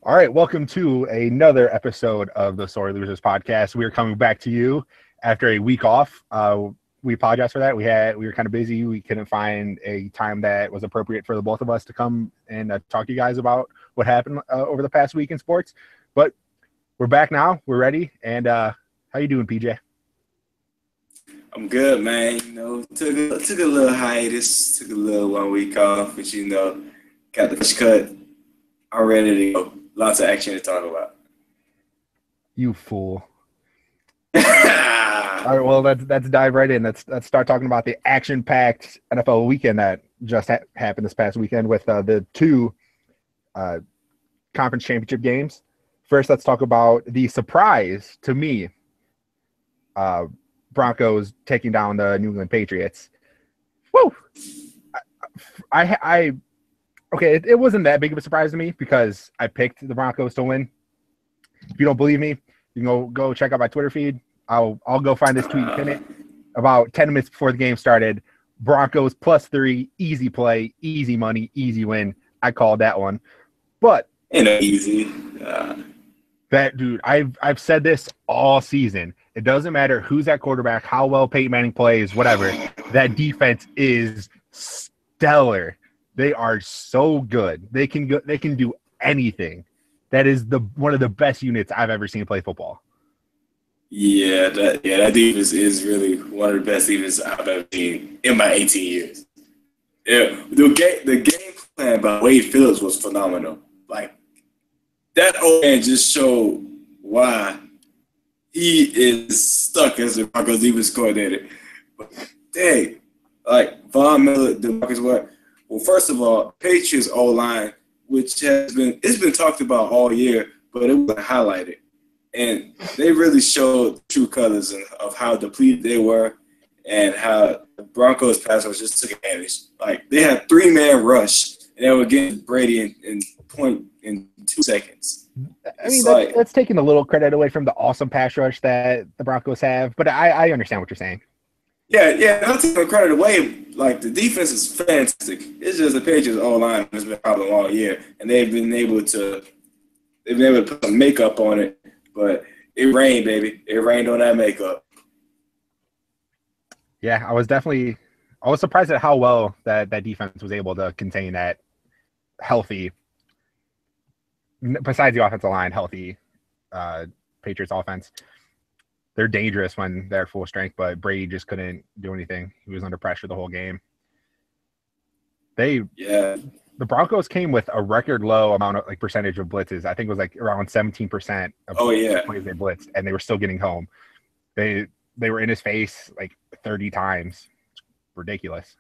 All right, welcome to another episode of the Sorry Losers podcast. We are coming back to you after a week off. We apologize for that. We were kind of busy. We couldn't find a time that was appropriate for the both of us to come and talk to you guys about what happened over the past week in sports. But we're back now. We're ready. And how you doing, PJ? I'm good, man. Took a little hiatus, took a little 1 week off, but got the fish cut. I'm ready to go. Lots of action to talk about. You fool. All right, well, let's dive right in. Let's start talking about the action-packed NFL weekend that just happened this past weekend with the two conference championship games. First, let's talk about the surprise to me. Broncos taking down the New England Patriots. Woo! Okay, it wasn't that big of a surprise to me because I picked the Broncos to win. If you don't believe me, you can go check out my Twitter feed. I'll go find this tweet, pin it. About 10 minutes before the game started, Broncos +3, easy play, easy money, easy win. I called that one. But ain't no easy. That dude, I've said this all season. It doesn't matter who's at quarterback, how well Peyton Manning plays, whatever. That defense is stellar. They are so good. They can do anything. That is one of the best units I've ever seen play football. Yeah, that defense is really one of the best defenses I've ever seen in my 18 years. Yeah, the game plan by Wade Phillips was phenomenal. Like that old man just showed why he is stuck as the Broncos defense coordinator. But dang, like Von Miller, DeMarcus Ware. Well, first of all, Patriots O-line, which it's been talked about all year, but it wasn't highlighted. And they really showed the true colors of how depleted they were and how the Broncos pass rush just took advantage. Like they had 3-man rush and they were getting Brady in 2 seconds. I mean, that's taking a little credit away from the awesome pass rush that the Broncos have, but I understand what you're saying. Yeah, not taking credit away. Like the defense is fantastic. It's just the Patriots O-line has been a problem all year, and they've been able to put some makeup on it. But it rained, baby. It rained on that makeup. Yeah, I was surprised at how well that defense was able to contain that healthy, besides the offensive line, healthy Patriots offense. They're dangerous when they're at full strength, but Brady just couldn't do anything. He was under pressure the whole game. The Broncos came with a record low amount of percentage of blitzes. I think it was around 17% of plays they blitzed, and they were still getting home. They were in his face 30 times. It's ridiculous.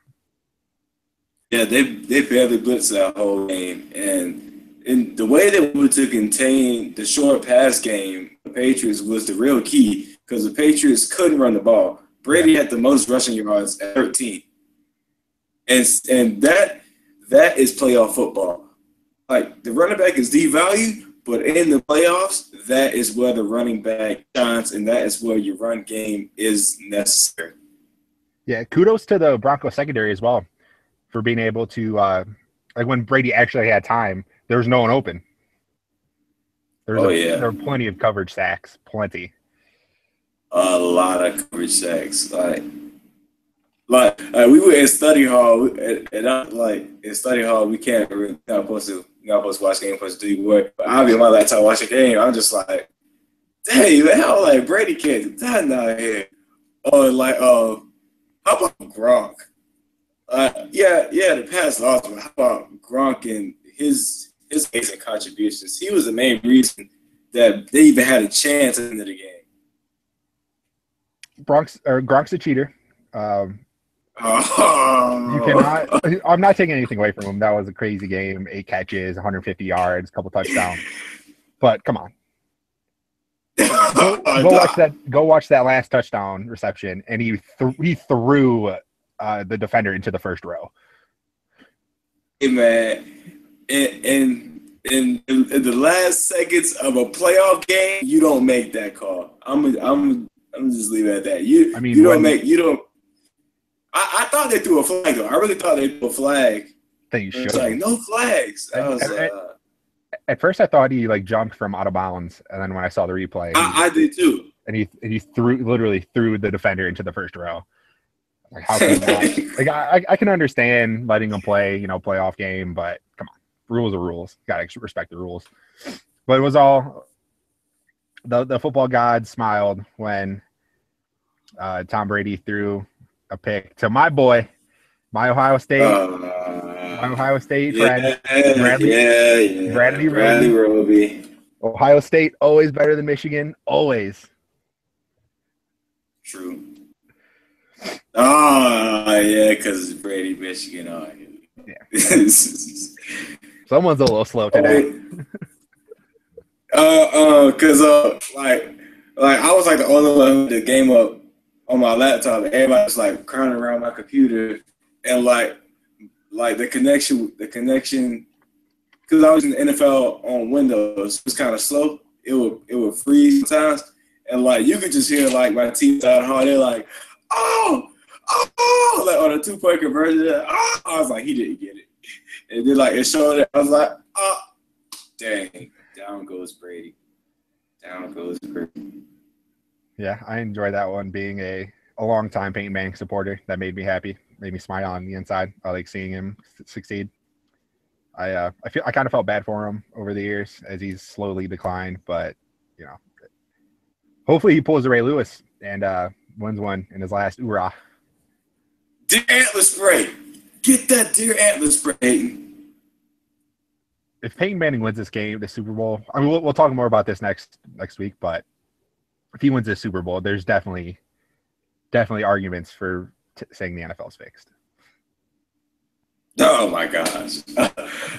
Yeah, they barely blitzed that whole game, and the way they were to contain the short pass game, the Patriots was the real key because the Patriots couldn't run the ball. Brady had the most rushing yards at 13, and that is playoff football. Like the running back is devalued, but in the playoffs, that is where the running back shines, and that is where your run game is necessary. Yeah, kudos to the Broncos secondary as well for being able to when Brady actually had time, there was no one open. There were plenty of coverage sacks, plenty. A lot of coverage sacks, like we were in study hall, and I'm in study hall we can't really not supposed to watch game, supposed to do work. But I'll be on my laptop watching game. I'm just like, dang, man, how Brady can't do that out here? Or how about Gronk? The pass lost, but how about Gronk and his amazing contributions? He was the main reason that they even had a chance at the end of the game. Gronk's a cheater. You cannot. I'm not taking anything away from him. That was a crazy game. 8 catches, 150 yards, couple touchdowns. But come on, go watch that last touchdown reception, and he threw the defender into the first row. Hey man, in the last seconds of a playoff game, you don't make that call. I'm just leave it at that. I thought they threw a flag though. I really thought they threw a flag. That you should. It's no flags. At first, I thought he like jumped from out of bounds, and then when I saw the replay, I did too. And he literally threw the defender into the first row. Like, how can you not? Like, I can understand letting him play, playoff game, but come on, rules are rules. Got to respect the rules. But it was all the football gods smiled when Tom Brady threw a pick to my boy, my Ohio State friend, Bradley Roby. Ohio State always better than Michigan, always. True. Oh yeah, because Brady, Michigan. Oh yeah. Someone's a little slow today. Cause like I was like the only one who did the game up on my laptop. Everybody was like crowding around my computer, and like the connection, because I was in the NFL on Windows, it was kind of slow. It would freeze sometimes, and like you could just hear like my teeth out hard. They're like, oh, like on a 2-point conversion. Oh, I was like, he didn't get it, and then like it showed it. I was like, oh, dang. Down goes Brady. Yeah, I enjoyed that one. Being a long-time Peyton Manning supporter, that made me happy, made me smile on the inside. I like seeing him succeed. I kind of felt bad for him over the years as he's slowly declined, but hopefully he pulls the Ray Lewis and wins one in his last hoorah. Deer antler spray. Get that deer antler spray. If Peyton Manning wins this game, the Super Bowl, I mean, we'll talk more about this next week, but if he wins this Super Bowl, there's definitely arguments for saying the NFL's fixed. Oh my gosh!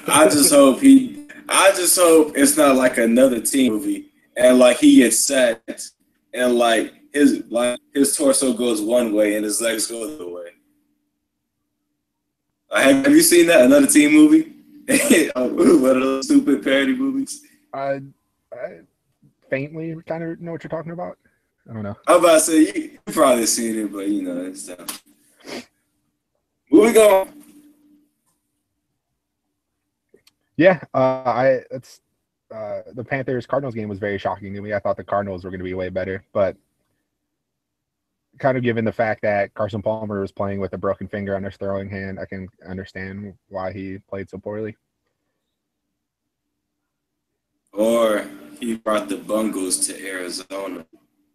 I just hope it's not like another team movie, and like he gets set, and like his torso goes one way and his legs go the other way. Have you seen that another team movie? One of those stupid parody movies. I faintly kind of know what you're talking about. I don't know. I'm about to say you probably seen it, but it's moving on. Yeah, the Panthers Cardinals game was very shocking to me. I thought the Cardinals were going to be way better, but kind of given the fact that Carson Palmer was playing with a broken finger on his throwing hand, I can understand why he played so poorly. Or he brought the Bungles to Arizona.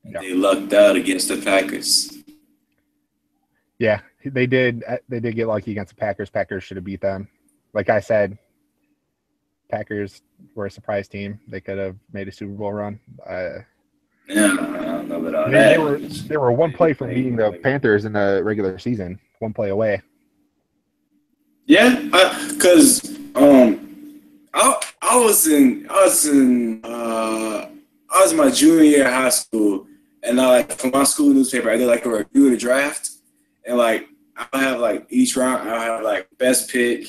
Yeah. They lucked out against the Packers. Yeah, they did get lucky against the Packers. Packers should have beat them. Like I said, Packers were a surprise team. They could have made a Super Bowl run. I don't know about that. They were one play from beating the Panthers in the regular season. One play away. Yeah, because I was in my junior year of high school, and for my school newspaper, I did like a review of the draft, and like I have like each round, I have like best pick,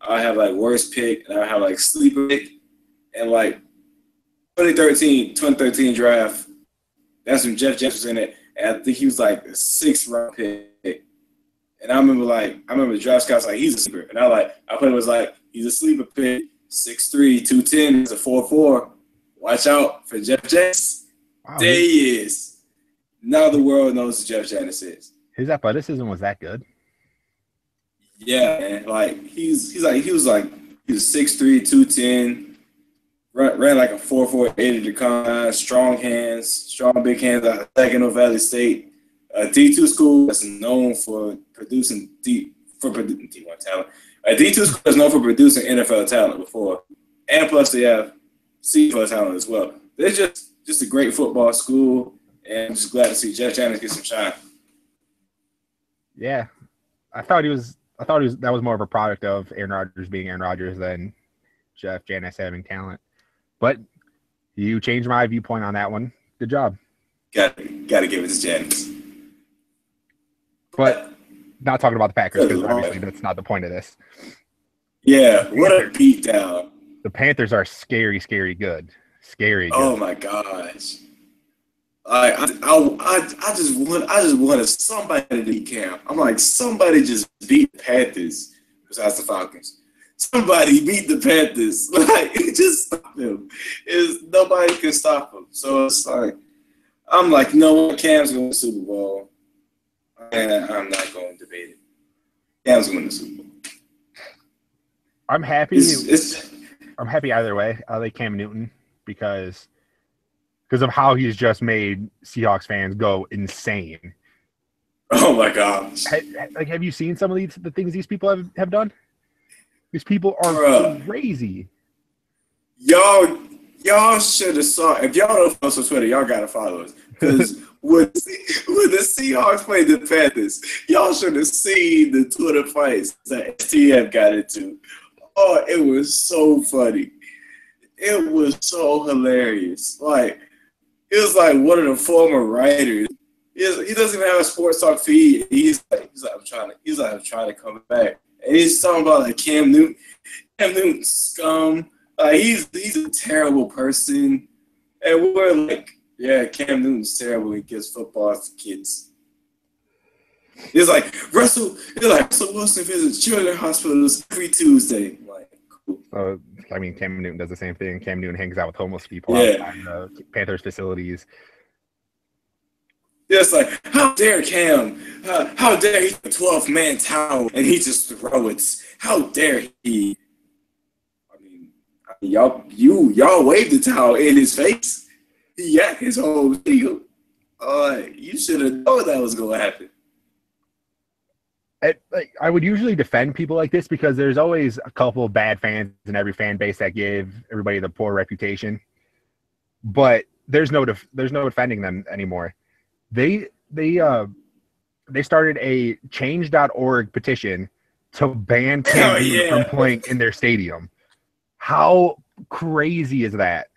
I have like worst pick, and I have like sleeper pick, and like 2013 draft. That's when Jeff James was in it, and I think he was like a 6th round pick. And I remember the draft scouts like he's a sleeper, and I put it was like he's a sleeper pick, 6'3", 210, he's a 4'4". Watch out for Jeff Janis. Wow, there he is. Now the world knows who Jeff Janis is. His athleticism was that good. Yeah, man. Like he was 6'3", 210. Ran like a 4.48 at the combine, strong big hands out of Saginaw Valley State. D2 school that's known for producing D1 talent. A D2 school is known for producing NFL talent before. And plus they have CFL talent as well. They're just a great football school, and I'm just glad to see Jeff Janis get some shine. Yeah. I thought that was more of a product of Aaron Rodgers being Aaron Rodgers than Jeff Janis having talent. But you changed my viewpoint on that one. Good job. Got to give it to Janis. But not talking about the Packers because obviously that's not the point of this. Yeah, what a beatdown. The Panthers are scary, scary good. Scary good. Oh my gosh. I just wanted somebody to beat Cam. I'm like, somebody just beat the Panthers besides the Falcons. Somebody beat the Panthers. Like, just is nobody can stop him. So it's like, I'm like, no, Cam's going to the Super Bowl. And I'm not going to debate it. Cam's going to the Super Bowl. I'm happy. I'm happy either way. I like Cam Newton because of how he's just made Seahawks fans go insane. Oh my gosh! Have you seen some of the things these people have done? These people are crazy. Y'all should have saw. If y'all don't follow us on Twitter, y'all gotta follow us. Because when the Seahawks played the Panthers, y'all should have seen the Twitter fights that STF got into. Oh, it was so funny. It was so hilarious. Like, it was like one of the former writers. He doesn't even have a sports talk feed. He's like, I'm trying to come back. And he's talking about like Cam Newton scum. He's a terrible person. And we're like, yeah, Cam Newton's terrible. He gives football to kids. It's like Russell Wilson visits children's hospitals every Tuesday. I'm like, cool. I mean, Cam Newton does the same thing. Cam Newton hangs out with homeless people outside the Panthers facilities. It's like, how dare Cam? How dare he 12-man towel and he just throw it? How dare he? I mean, y'all waved the towel in his face. He got his whole deal. You should have known that was gonna happen. I would usually defend people like this because there's always a couple of bad fans in every fan base that give everybody the poor reputation. But there's no defending them anymore. They started a change.org petition to ban Cam Newton from playing in their stadium. How crazy is that?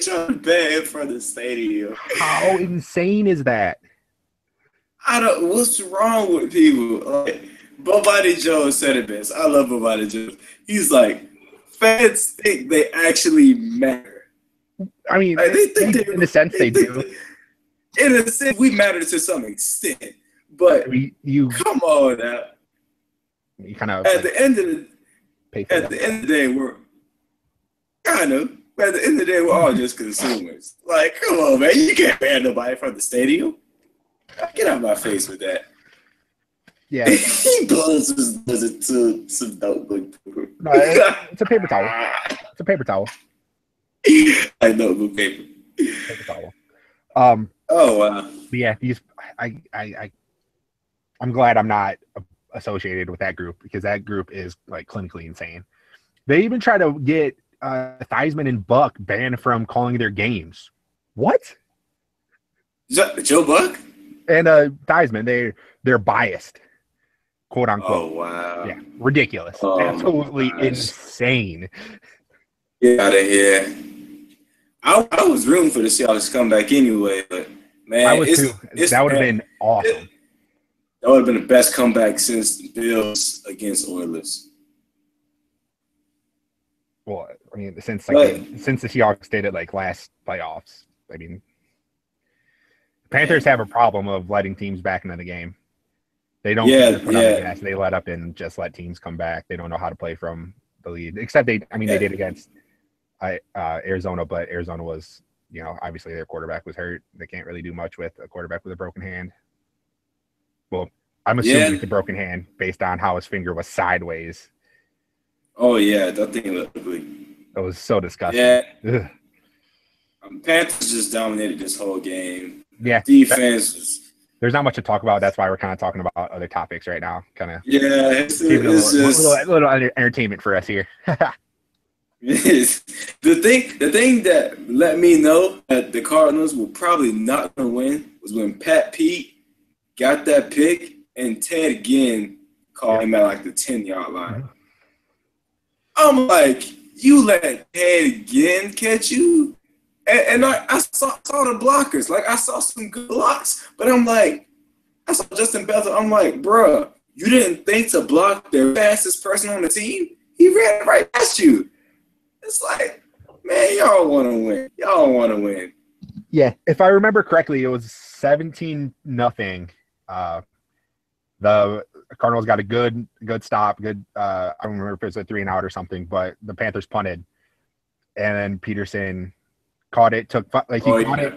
Trying to ban him from the stadium. How insane is that? What's wrong with people? Like, Bobby Jones said it best. I love Bobby Jones. He's like, fans think they actually matter. I mean, like, they think in a sense they do. In a sense, we matter to some extent. But come on now. You kind of at the end of the day, we're kind of. But at the end of the day, we're all just consumers. Like, come on, man. You can't ban nobody from the stadium. Get out of my face with that. Yeah. He blows it to some notebook. No, it's a paper towel. It's a paper towel. Like notebook paper. Paper towel. Oh wow. Yeah, I'm glad I'm not associated with that group because that group is like clinically insane. They even try to get Theismann and Buck banned from calling their games. What? Joe Buck? And Theismann, they're biased, quote unquote. Oh wow! Yeah, ridiculous, absolutely insane. Get out of here! I was rooting for the Seahawks to come back anyway, but man, I was too. That would have been awesome. That would have been the best comeback since the Bills against Oilers. Well, I mean, since the Seahawks did it like last playoffs, I mean. Panthers have a problem of letting teams back into the game. They don't put on the gas. They let up and just let teams come back. They don't know how to play from the lead. Except they did against Arizona, but Arizona was, obviously their quarterback was hurt. They can't really do much with a quarterback with a broken hand. Well, I'm assuming it's a broken hand based on how his finger was sideways. Oh yeah, that thing looked ugly. It was so disgusting. Yeah. Panthers just dominated this whole game. Yeah, defense. There's not much to talk about. That's why we're kind of talking about other topics right now. Kind of. Yeah, it's just a little entertainment for us here. The thing that let me know that the Cardinals were probably not going to win was when Pat Pete got that pick and Ted Ginn called him at like the 10-yard line. Mm-hmm. I'm like, you let Ted Ginn catch you? And I saw the blockers. Like, I saw some good blocks. But I'm like, I saw Justin Bethel. I'm like, bruh, you didn't think to block the fastest person on the team? He ran right past you. It's like, man, y'all want to win. Y'all want to win. Yeah, if I remember correctly, it was 17-0. The Cardinals got a good stop. I don't remember if it was a 3-and-out or something, but the Panthers punted. and then Peterson caught it, caught yeah. it,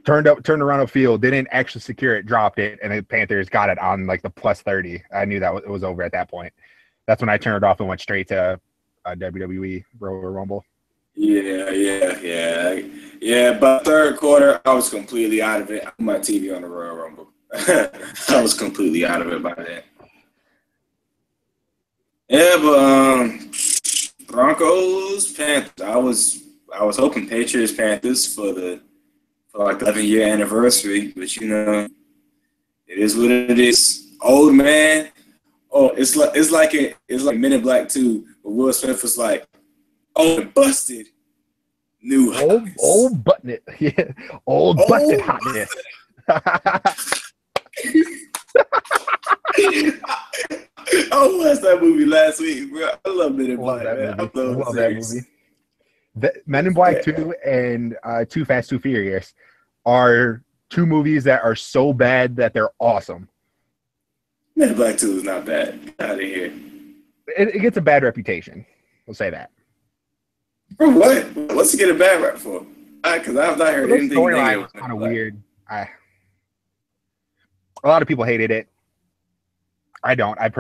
turned around the field, didn't actually secure it, dropped it, and the Panthers got it on like the plus 30. I knew that it was over at that point. That's when I turned it off and went straight to WWE Royal Rumble. Yeah. But third quarter, I was completely out of it. I put my TV on the Royal Rumble. I was completely out of it by then. Yeah, but Broncos, Panthers. I was hoping Patriots, Panthers for like the 11-year anniversary, but it is what it is. Old man. Oh, it's like Men in Black 2, where Will Smith was like, "Oh, busted, new old button it, yeah, old busted hotness." I watched that movie last week, bro. I love Men in Black. I love that movie. Men in Black 2 and Too Fast, Too Furious are two movies that are so bad that they're awesome. Men in Black 2 is not bad. Get out of here. It gets a bad reputation. We'll say that. For what? What's it get a bad rap for? Because I've not heard anything negative. It's kind of weird. A lot of people hated it. I don't. I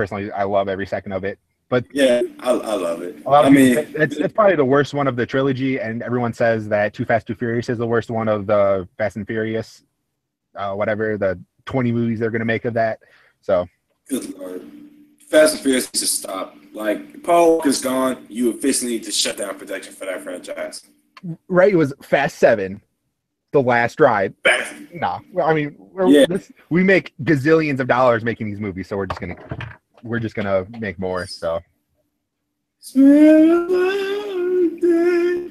love every second of it. But yeah, I love it. It's probably the worst one of the trilogy, and everyone says that Too Fast, Too Furious is the worst one of the Fast and Furious, whatever, the 20 movies they're going to make of that. So, good Lord. Fast and Furious needs to stop. Like, Paul Walker's gone. You officially need to shut down production for that franchise. Right, it was Fast 7, The Last Ride. Nah, I mean, we make gazillions of dollars making these movies, so we're just gonna make more. So,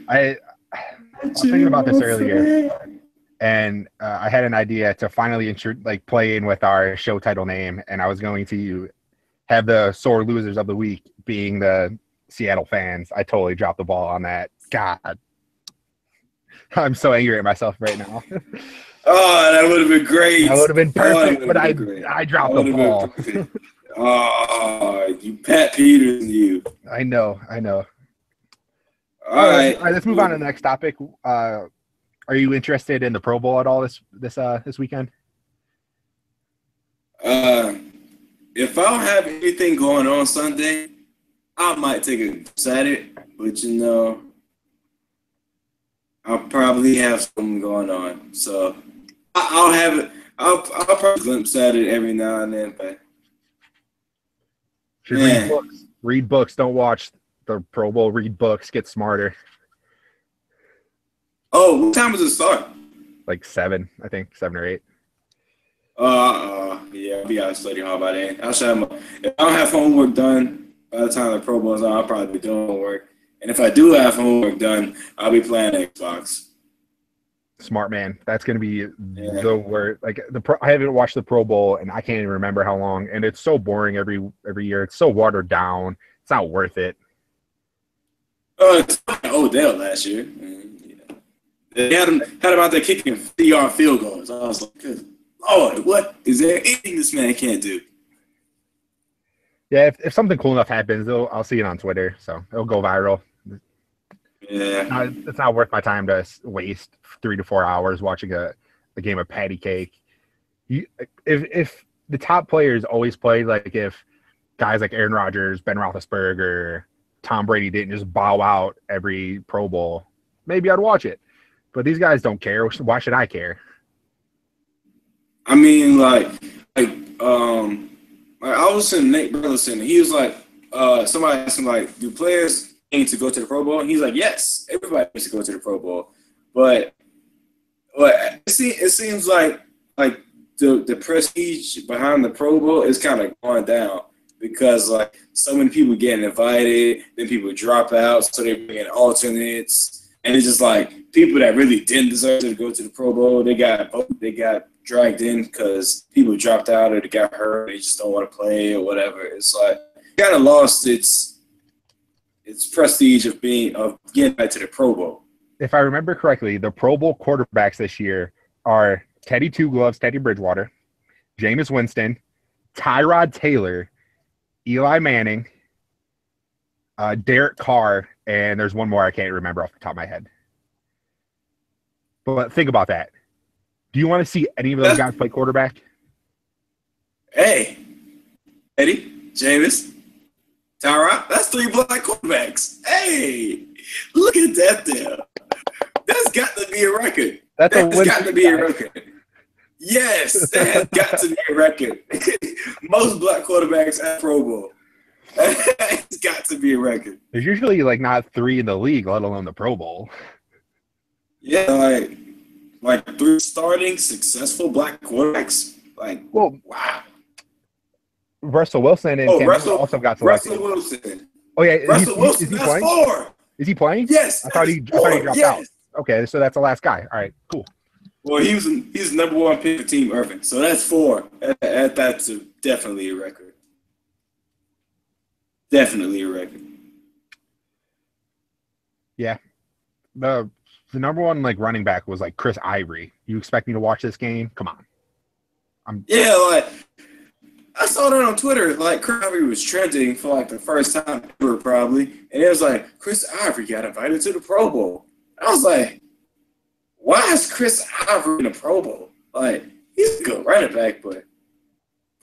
I was thinking about this earlier, and I had an idea to finally play in with our show title name, and I was going to have the sore losers of the week being the Seattle fans. I totally dropped the ball on that. God, I'm so angry at myself right now. Oh, that would have been great. That would have been perfect, but I dropped the ball. Oh, you Pat Peters, you. I know. All right, let's move on to the next topic. Are you interested in the Pro Bowl at all this weekend? If I don't have anything going on Sunday, I might take a glimpse at it. But I'll probably have something going on. So I'll have it. I'll probably glimpse at it every now and then. But read books. Read books. Don't watch the Pro Bowl. Read books. Get smarter. Oh, what time does it start? Like 7, I think, 7 or 8. Yeah, I'll be out of study hall by then. If I don't have homework done by the time the Pro Bowl's on, I'll probably be doing homework. And if I do have homework done, I'll be playing Xbox. Smart man. That's going to be the word. I haven't watched the Pro Bowl, and I can't even remember how long. And it's so boring every year. It's so watered down. It's not worth it. It's Odell last year. Yeah. They had him out there kicking 50-yard field goals. I was like, good Lord, what is there anything this man can't do? Yeah, if something cool enough happens, I'll see it on Twitter, so it'll go viral. Yeah, it's not worth my time to waste 3 to 4 hours watching a game of patty cake. If the top players always played, like if guys like Aaron Rodgers, Ben Roethlisberger, Tom Brady didn't just bow out every Pro Bowl, maybe I'd watch it. But these guys don't care. Why should I care? I mean, I was listening to Nate Burleson. He was like, somebody asked him, like, do players need to go to the Pro Bowl? And he's like, yes, everybody needs to go to the Pro Bowl. But it seems like the prestige behind the Pro Bowl is kind of going down because, like, so many people getting invited, then people drop out, so they're bringing alternates. And it's just like people that really didn't deserve to go to the Pro Bowl, they got dragged in because people dropped out or they got hurt, they just don't want to play or whatever. It's like it kind of lost its prestige of getting back to the Pro Bowl. If I remember correctly, the Pro Bowl quarterbacks this year are Teddy Two Gloves, Teddy Bridgewater, Jameis Winston, Tyrod Taylor, Eli Manning, Derek Carr, and there's one more I can't remember off the top of my head. But think about that. Do you want to see any of those guys play quarterback? Hey, Eddie, Jameis, Tyrod, that's 3 black quarterbacks. Hey, look at that there. That's got to be a record. That's got to be a record. Yes, that has got to be a record. Most black quarterbacks at Pro Bowl. It's got to be a record. There's usually like not 3 in the league, let alone the Pro Bowl. Yeah, like 3 starting successful black quarterbacks. Like, well, wow. Russell Wilson and Cam Newton also got selected. Russell Wilson. Oh yeah, Russell Wilson. Is he that's playing? 4. Is he playing? Yes. I thought he dropped out. Okay, so that's the last guy. All right, cool. Well, he's number 1 pick for Team Irving, so that's 4. That's definitely a record. Definitely a record. Yeah, the number 1 like running back was like Chris Ivory. You expect me to watch this game? Come on. Like I saw that on Twitter. Like Chris Ivory was trending for like the first time ever, probably, and it was like Chris Ivory got invited to the Pro Bowl. I was like, why is Chris Ivory in the Pro Bowl? Like he's a good running back, but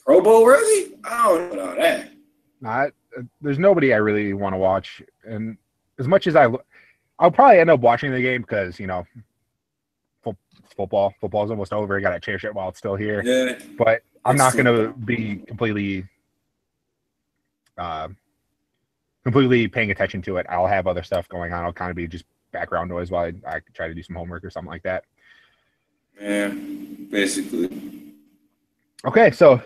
Pro Bowl really? I don't know about that. There's nobody I really want to watch, and as much as I'll probably end up watching the game because football's almost over. I got to cherish it while it's still here. Yeah, but I'm not going to be completely paying attention to it. I'll have other stuff going on. I'll kind of be just background noise while I try to do some homework or something like that. Yeah, basically. Okay, so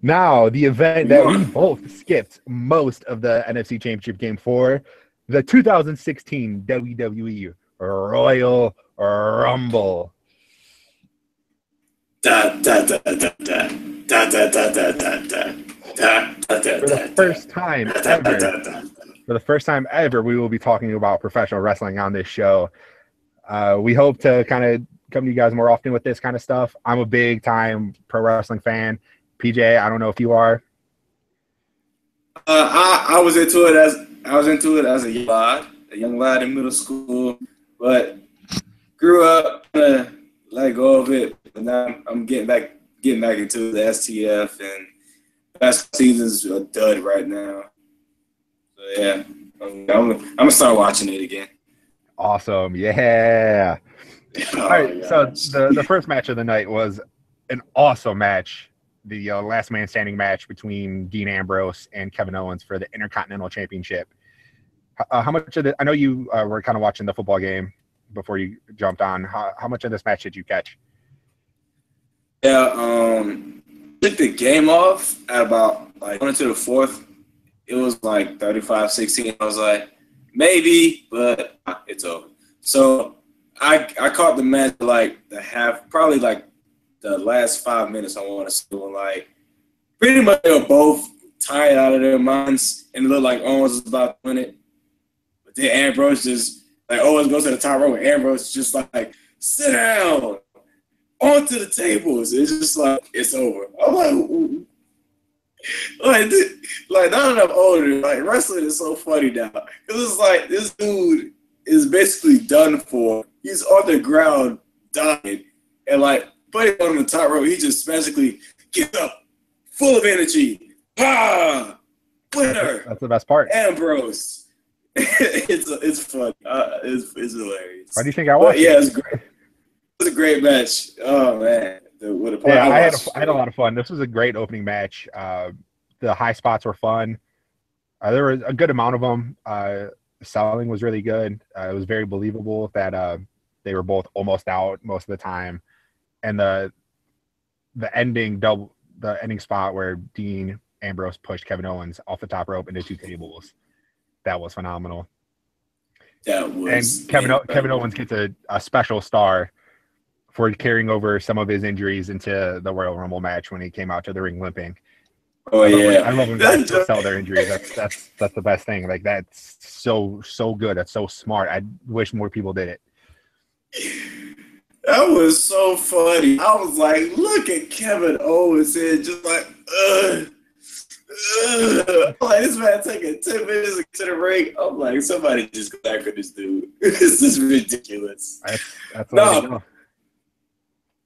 now the event that we both skipped most of the NFC Championship game for, the 2016 WWE Royal Rumble. For the first time ever, we will be talking about professional wrestling on this show. We hope to kind of come to you guys more often with this kind of stuff. I'm a big time pro wrestling fan. PJ, I don't know if you are. I was into it as a young lad in middle school, but grew up let go of it. But now I'm getting back into the STF, and basketball season's a dud right now. So yeah, I'm gonna start watching it again. Awesome, yeah. All right, so the first match of the night was an awesome match. The last man standing match between Dean Ambrose and Kevin Owens for the Intercontinental Championship. How much of it? I know you were kind of watching the football game before you jumped on. How much of this match did you catch? Yeah, took the game off at about like going into the 4th. It was like 35-16. I was like, maybe, but it's over. So I caught the match like the half, probably like the last 5 minutes. I want to say, like pretty much they were both tired out of their minds, and it looked like Owens was about to win it. But then Ambrose just like Owens goes to the top rope, and Ambrose just like sit down onto the tables. It's just like it's over. I'm like, ooh. Like now that I'm older, like wrestling is so funny now. Cause it's like this dude is basically done for. He's on the ground dying, and like putting on the top rope, he just magically gets up, full of energy. Winner. That's the best part. Ambrose. It's fun. It's hilarious. Why do you think I watched? Yeah, it's great. It was a great match. Oh man. I had a lot of fun. This was a great opening match. The high spots were fun. There were a good amount of them. Selling was really good. It was very believable that they were both almost out most of the time, and the ending spot where Dean Ambrose pushed Kevin Owens off the top rope into 2 tables. That was phenomenal. And Kevin Owens gets a special star for carrying over some of his injuries into the Royal Rumble match when he came out to the ring limping. Oh yeah, I love when guys sell their injuries. That's the best thing. Like that's so good. That's so smart. I wish more people did it. That was so funny. I was like, look at Kevin Owens and just like, Like, this man taking 10 minutes to get to the ring. I'm like, somebody just go back with this dude. This is ridiculous. That's no.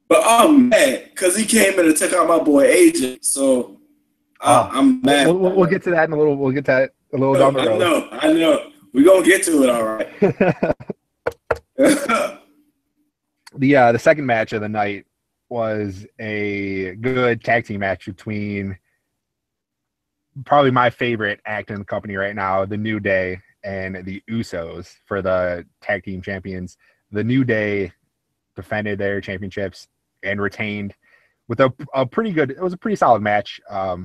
But I'm mad because he came in to take out my boy AJ. So I'm mad. We'll get to that in a little. We'll get to that a little down the road. I know. We're gonna get to it, all right. The second match of the night was a good tag team match between probably my favorite act in the company right now, the New Day and the Usos for the tag team champions. The New Day defended their championships and retained with a pretty good. It was a pretty solid match. I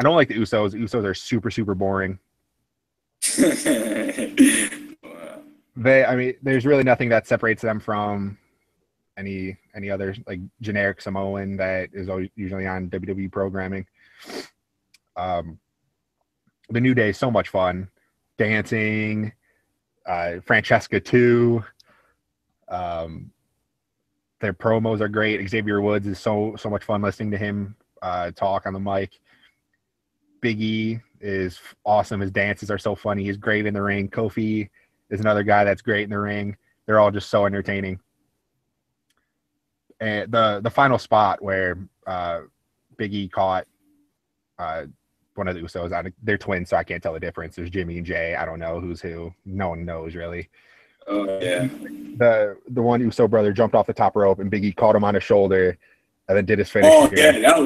don't like the Usos. The Usos are super, super boring. There's really nothing that separates them from any other like generic Samoan that is usually on WWE programming. The New Day is so much fun, dancing. Francesca too. Their promos are great. Xavier Woods is so much fun listening to him talk on the mic. Big E is awesome. His dances are so funny. He's great in the ring. Kofi is another guy that's great in the ring. They're all just so entertaining. And the final spot where Big E caught one of the Usos, they're twins, so I can't tell the difference. There's Jimmy and Jay. I don't know who's who. No one knows really. Oh yeah. The one Uso brother jumped off the top rope and Big E caught him on his shoulder and then did his finish. Oh yeah, that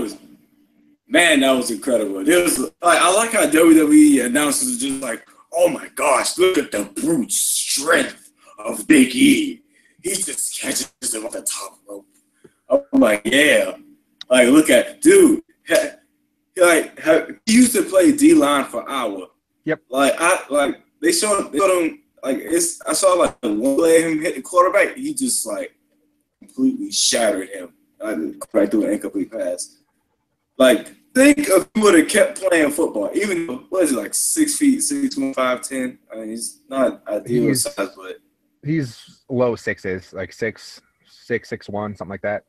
was incredible. It was like, I like how WWE announcers are just like, oh my gosh, look at the brute strength of Big E. He just catches him off the top rope. I'm like, yeah. Like, look at dude. Like, he used to play D-line for Iowa. Yep. They showed him like I saw like one play him hit the quarterback. He just like completely shattered him. Right through an incomplete pass. Like, think if he would have kept playing football, even though, what is he, like 6 feet, 6'1", 5'10". I mean, he's not ideal size, but he's low sixes, like 6'6", 6'1", something like that.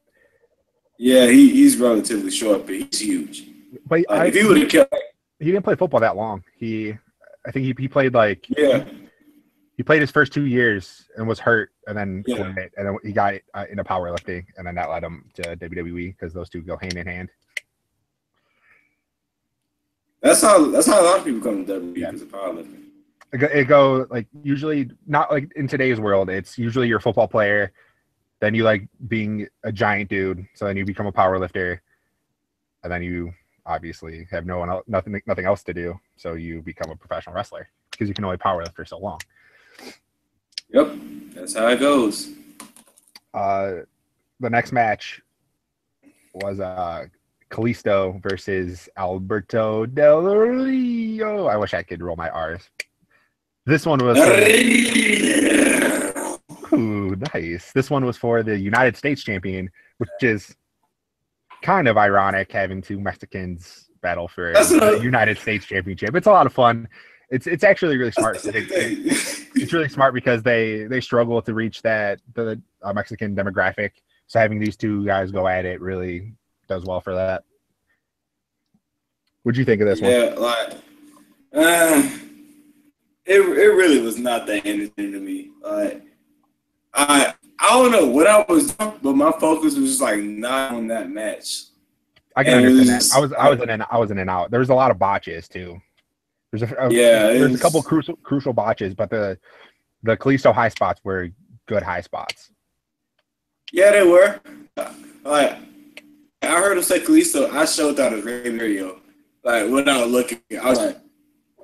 Yeah, he's relatively short, but he's huge. But if he would have kept, he didn't play football that long. I think he played like He played his first 2 years and was hurt, and then quit, and then he got into powerlifting, and then that led him to WWE because those two go hand in hand. That's how a lot of people come to WWE because of powerlifting. It go like usually not like in today's world. It's usually you're a football player, then you like being a giant dude, so then you become a powerlifter, and then you obviously have nothing else to do, so you become a professional wrestler because you can only powerlift for so long. Yep, that's how it goes. The next match was Kalisto versus Alberto Del Rio. I wish I could roll my R's. This one was ooh, nice. This one was for the United States champion, which is kind of ironic having two Mexicans battle for the United States championship. It's a lot of fun. It's actually really smart. It's really smart because they struggle to reach the Mexican demographic. So having these two guys go at it really does well for that. What'd you think of this one? Yeah, it really was not that interesting to me. I don't know what I was doing, but my focus was just like not on that match. I can understand that. I was in and out. There was a lot of botches too. There's a couple crucial botches, but the Kalisto high spots were good high spots. Yeah, they were. Like, I heard him say Kalisto. I showed that as Rey Mysterio. Like, without looking, I was like,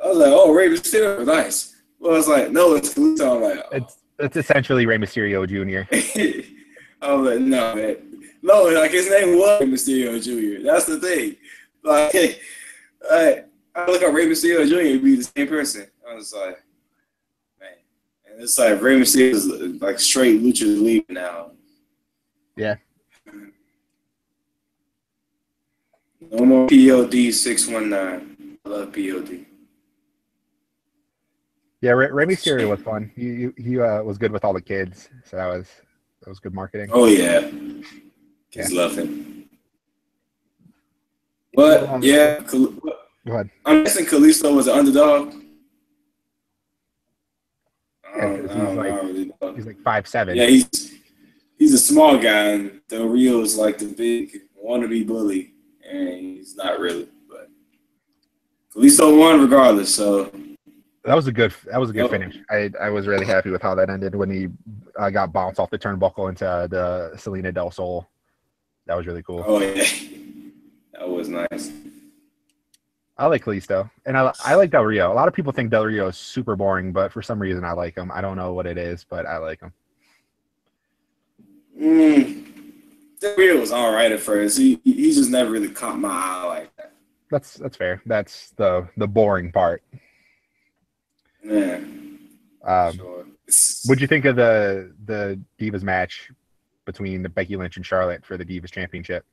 oh, Rey Mysterio, nice. Well, I was like, no, it's Kalisto. I'm like, it's essentially Rey Mysterio Jr. I was like, no, man. No, like his name was Rey Mysterio Jr. That's the thing. Like, I look at Rey Mysterio Jr. and be the same person. I was like, man. And it's like Rey Mysterio is like straight lucha league now. Yeah. No more POD 619. I love POD. Yeah, Rey Mysterio was fun. He was good with all the kids, so that was good marketing. Oh yeah, kids love him. But yeah, Go ahead. I'm guessing Kalisto was an underdog. Yeah, because I don't really know. he's like 5'7". Yeah, he's a small guy, and Del Rio is like the big wannabe bully, and he's not really. But Kalisto won regardless. So That was a good finish. I was really happy with how that ended when he got bounced off the turnbuckle into the Selena Del Sol. That was really cool. Oh yeah, that was nice. I like Kalisto, and I like Del Rio. A lot of people think Del Rio is super boring, but for some reason I like him. I don't know what it is, but I like him. Del Rio was all right at first. He just never really caught my eye like that. That's fair. That's the boring part. Yeah. Sure. What'd you think of the Divas match between Becky Lynch and Charlotte for the Divas Championship?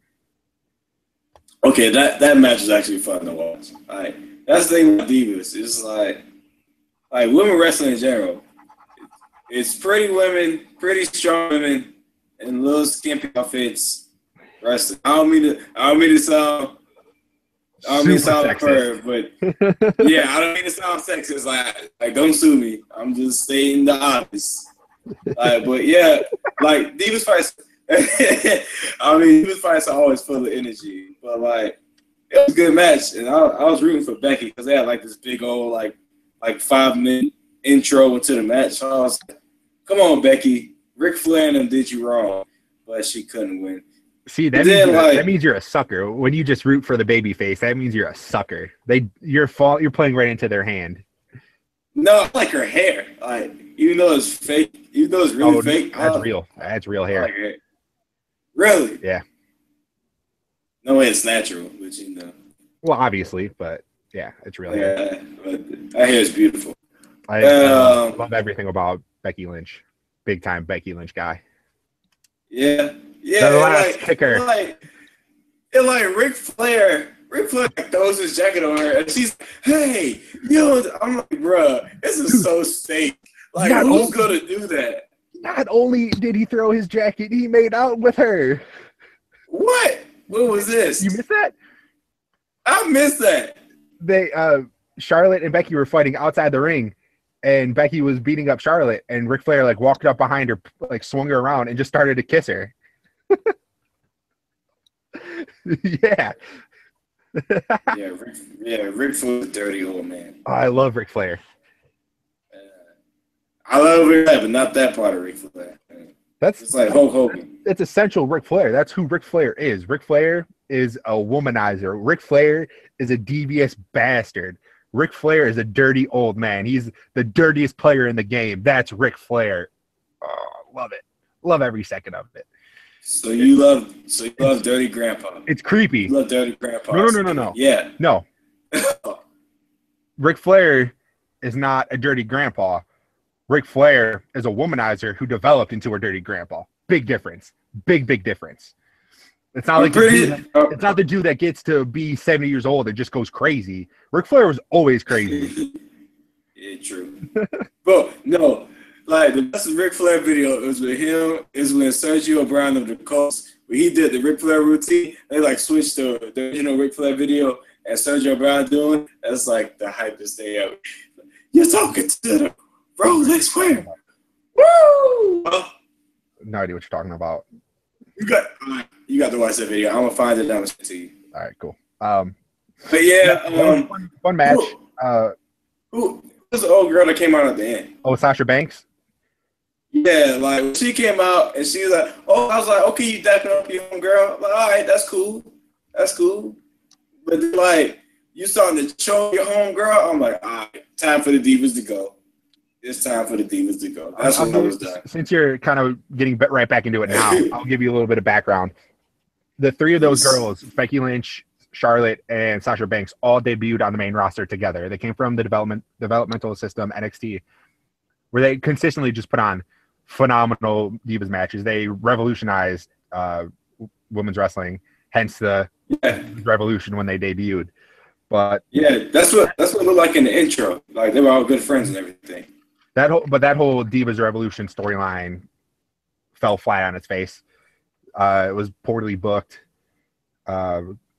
Okay, that match was actually fun to watch. Like that's the thing with Divas. It's like women wrestling in general. It's pretty women, pretty strong women, in little skimpy outfits wrestling. I don't mean to sound a perv, but yeah, I don't mean to sound sexist. Like don't sue me. I'm just stating the obvious. But yeah, like Divas fights. I mean, Divas fights are always full of energy, but like it was a good match, and I was rooting for Becky because they had like this big old like 5-minute intro into the match. So I was like, "Come on, Becky, Ric Flair and them did you wrong," but she couldn't win. See, that means you're a sucker. When you just root for the baby face, that means you're a sucker. You're playing right into their hand. No, I like her hair. Like, even though it's fake, even though it's really fake. That's real. That's real hair. Like it. Really? Yeah. No way it's natural, but you know. Well, obviously, but yeah, it's real hair. Yeah, but that hair is beautiful. I love everything about Becky Lynch. Big time Becky Lynch guy. Yeah. The last kicker. It's like Ric Flair throws his jacket on her, and she's, "Hey, yo!" I'm like, "Bruh, this is so steak. Like, who's gonna do that?" Not only did he throw his jacket, he made out with her. What? What was this? You missed that? I missed that. Charlotte and Becky were fighting outside the ring, and Becky was beating up Charlotte, and Ric Flair like walked up behind her, like swung her around, and just started to kiss her. Yeah. Ric Flair's a dirty old man. I love Ric Flair. I love Ric Flair, but not that part of Ric Flair. It's like Hulk Hogan. It's essential Ric Flair. That's who Ric Flair is. Ric Flair is a womanizer. Ric Flair is a devious bastard. Ric Flair is a dirty old man. He's the dirtiest player in the game. That's Ric Flair. Oh, love it. Love every second of it. So you love Dirty Grandpa. It's creepy. You love Dirty Grandpa. No. Yeah. No. Ric Flair is not a dirty grandpa. Ric Flair is a womanizer who developed into a dirty grandpa. Big difference. Big difference. It's not it's not the dude that gets to be 70 years old and just goes crazy. Ric Flair was always crazy. Yeah, true. But no, like the best Ric Flair video is with him. Is when Sergio Brown of the Colts, when he did the Ric Flair routine. They like switched to the original Ric Flair video and Sergio Brown doing. That's like the hypest thing ever. You're talking to the Rolex Square. Woo! No idea what you're talking about. You got to watch that video. I'm gonna find it down to you. All right, cool. But yeah, fun match. Who was the old girl that came out at the end? Oh, Sasha Banks. Yeah, like when she came out and she was like, "Oh," I was like, "Okay, you dapping up your home girl." I'm like, all right, that's cool. But then, like, you starting to show your home girl. I'm like, all right, time for the Divas to go. It's time for the Divas to go. That's when I was done. Since you're kind of getting right back into it now, I'll give you a little bit of background. The three of those girls, Becky Lynch, Charlotte, and Sasha Banks, all debuted on the main roster together. They came from the developmental system, NXT, where they consistently just put on phenomenal Divas matches. They revolutionized women's wrestling, hence the revolution when they debuted. But yeah, that's what it looked like in the intro. Like they were all good friends and everything. That whole Divas Revolution storyline fell flat on its face. It was poorly booked.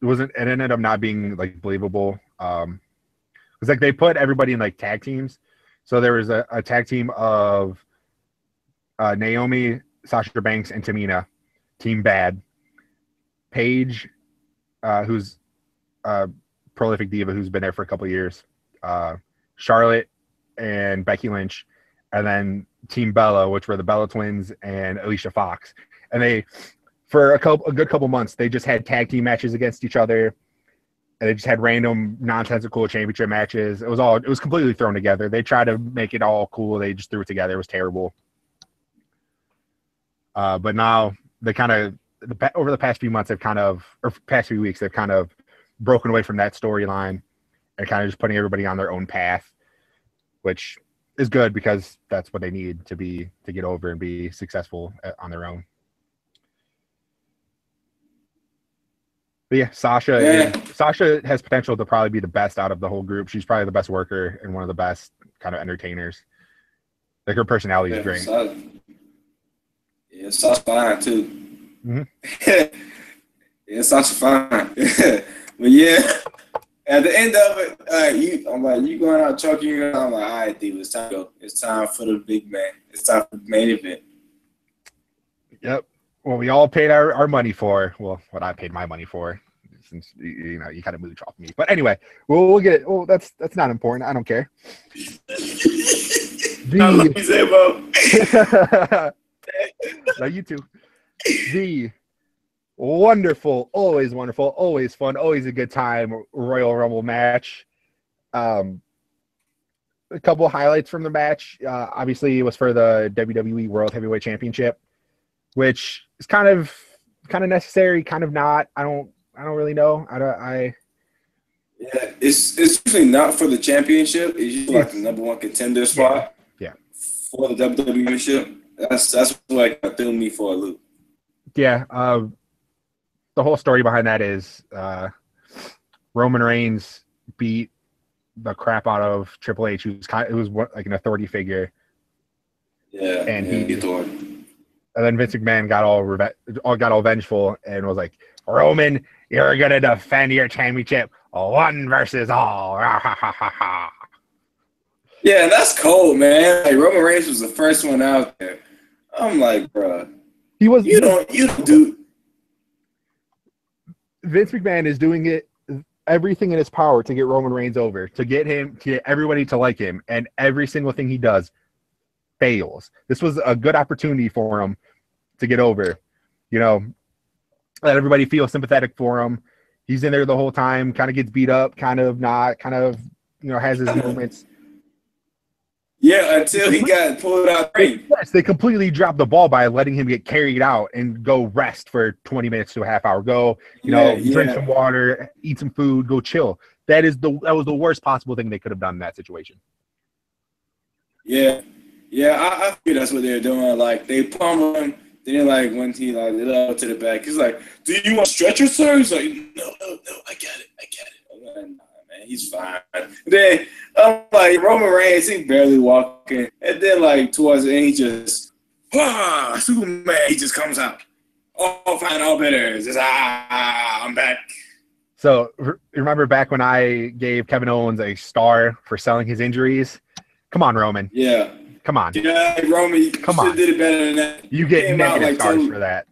it ended up not being like believable. It's like they put everybody in like tag teams. So there was a tag team of Naomi, Sasha Banks, and Tamina, Team Bad. Paige, who's a prolific diva who's been there for a couple of years. Charlotte and Becky Lynch, and then Team Bella, which were the Bella Twins and Alicia Fox. And they, for a good couple months, they just had tag team matches against each other. And they just had random nonsensical championship matches. It was completely thrown together. They tried to make it all cool. They just threw it together. It was terrible. But now they kind of, over the past few months, past few weeks, they've kind of broken away from that storyline and kind of just putting everybody on their own path, which is good because that's what they need to get over and be successful on their own. But yeah, Sasha has potential to probably be the best out of the whole group. She's probably the best worker and one of the best kind of entertainers. Like her personality is great. Sasha's fine too. Mm-hmm. Yeah, Sasha fine. But yeah, at the end of it, I'm like, you going out choking? I'm like, all right, Diva, it's time to go. It's time for the big man. It's time for the main event. Yep. Well, we all paid our money for. Well, what I paid my money for, since you kind of mooch off me. But anyway, we'll get it. Well, that's not important. I don't care. No, you too. The wonderful, always fun, always a good time Royal Rumble match. A couple of highlights from the match. Obviously, it was for the WWE World Heavyweight Championship, which is kind of necessary, kind of not. I don't really know. Yeah, it's usually not for the championship. It's usually like the number one contender spot. Yeah. For the WWE championship. That's what threw me for a loop. Yeah. The whole story behind that is Roman Reigns beat the crap out of Triple H, who was like an authority figure. Yeah, and he adored. And then Vince McMahon got all vengeful and was like, Roman, you're gonna defend your championship, one versus all. Yeah, that's cold, man. Like Roman Reigns was the first one out there. I'm like, bro, you don't do. Vince McMahon is doing everything in his power to get Roman Reigns over, to get everybody to like him, and every single thing he does fails. This was a good opportunity for him to get over, let everybody feel sympathetic for him. He's in there the whole time, kind of gets beat up, kind of not, kind of, has his moments. Yeah, until he got pulled out. Yes, they completely dropped the ball by letting him get carried out and go rest for 20 minutes to a half hour. Go, drink some water, eat some food, go chill. That was the worst possible thing they could have done in that situation. Yeah. Yeah, I feel that's what they're doing. Like, they pummel him. Then, like, when he, like, up to the back, he's like, do you want stretcher, sir? He's like, no, I got it. I'm like, nah, man, he's fine. Then, I'm like, Roman Reigns, he's barely walking. And then, like, towards the end, he just, Superman, he just comes out. All fine, all better. Just, I'm back. So, remember back when I gave Kevin Owens a star for selling his injuries? Come on, Roman. Yeah. Come on. Yeah, Roman, you should have did it better than that. You get negative stars for that.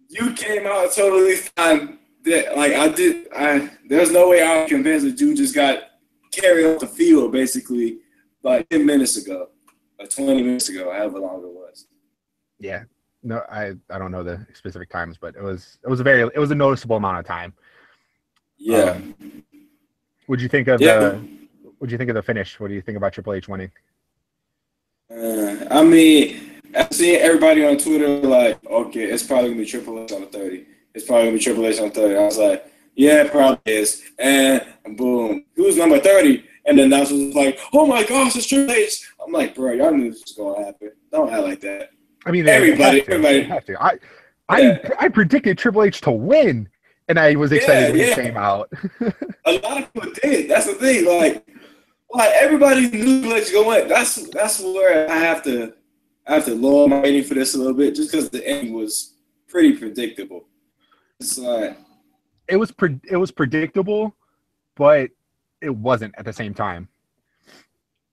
You came out totally fine. That, there's no way I was convinced that you just got carried off the field basically like 10 minutes ago, like 20 minutes ago, however long it was. Yeah. No, I don't know the specific times, but it was a noticeable amount of time. Yeah. What'd you think of the finish? What do you think about Triple H winning? I mean, I've seen everybody on Twitter like, okay, it's probably gonna be Triple H on the 30. It's probably gonna be Triple H on 30. I was like, yeah, it probably is. And boom, who's number 30? And then that was like, oh my gosh, it's Triple H. I'm like, bro, y'all knew this was gonna happen. Don't act like that. I mean, everybody have to. I predicted Triple H to win, and I was excited when he came out. A lot of people did. That's the thing. Like everybody knew Triple H was gonna win. That's where I have to lower my rating for this a little bit, just because the end was pretty predictable. It's like, it was predictable, but it wasn't at the same time.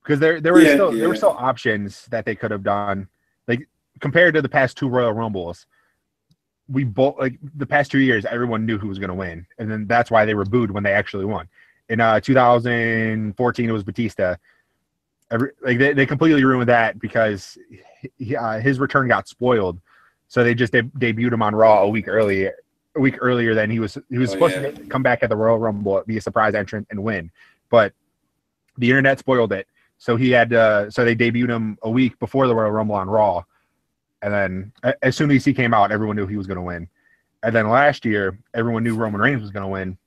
Because there were still options that they could have done. Like compared to the past 2 Royal Rumbles, we both like the past 2 years, everyone knew who was going to win, and then that's why they were booed when they actually won. In 2014, it was Batista. They completely ruined that because his return got spoiled. So they just debuted him on Raw a week earlier than he was supposed to come back at the Royal Rumble, be a surprise entrant, and win. But the internet spoiled it. So he had so they debuted him a week before the Royal Rumble on Raw. And then as soon as he came out, everyone knew he was going to win. And then last year, everyone knew Roman Reigns was going to win.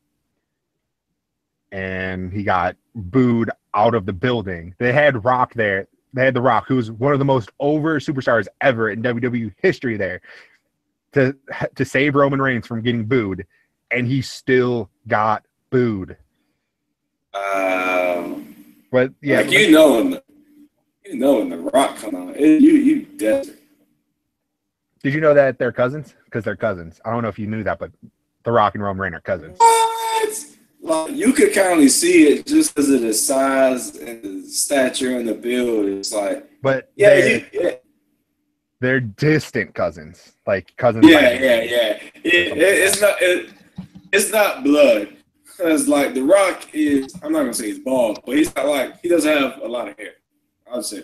And he got booed out of the building. They had Rock there. They had The Rock, who's one of the most over superstars ever in WWE history there, to save Roman Reigns from getting booed. And he still got booed. But yeah, like when The Rock come out, you desperate. Did you know that they're cousins? Because they're cousins. I don't know if you knew that, but The Rock and Roman Reigns are cousins. What? Like, you could kind of see it just because of the size and the stature and the build. It's like, but they're distant cousins, like cousins. Yeah. It's not blood. Because like The Rock is, I'm not gonna say he's bald, but he's not like, he doesn't have a lot of hair. I'll say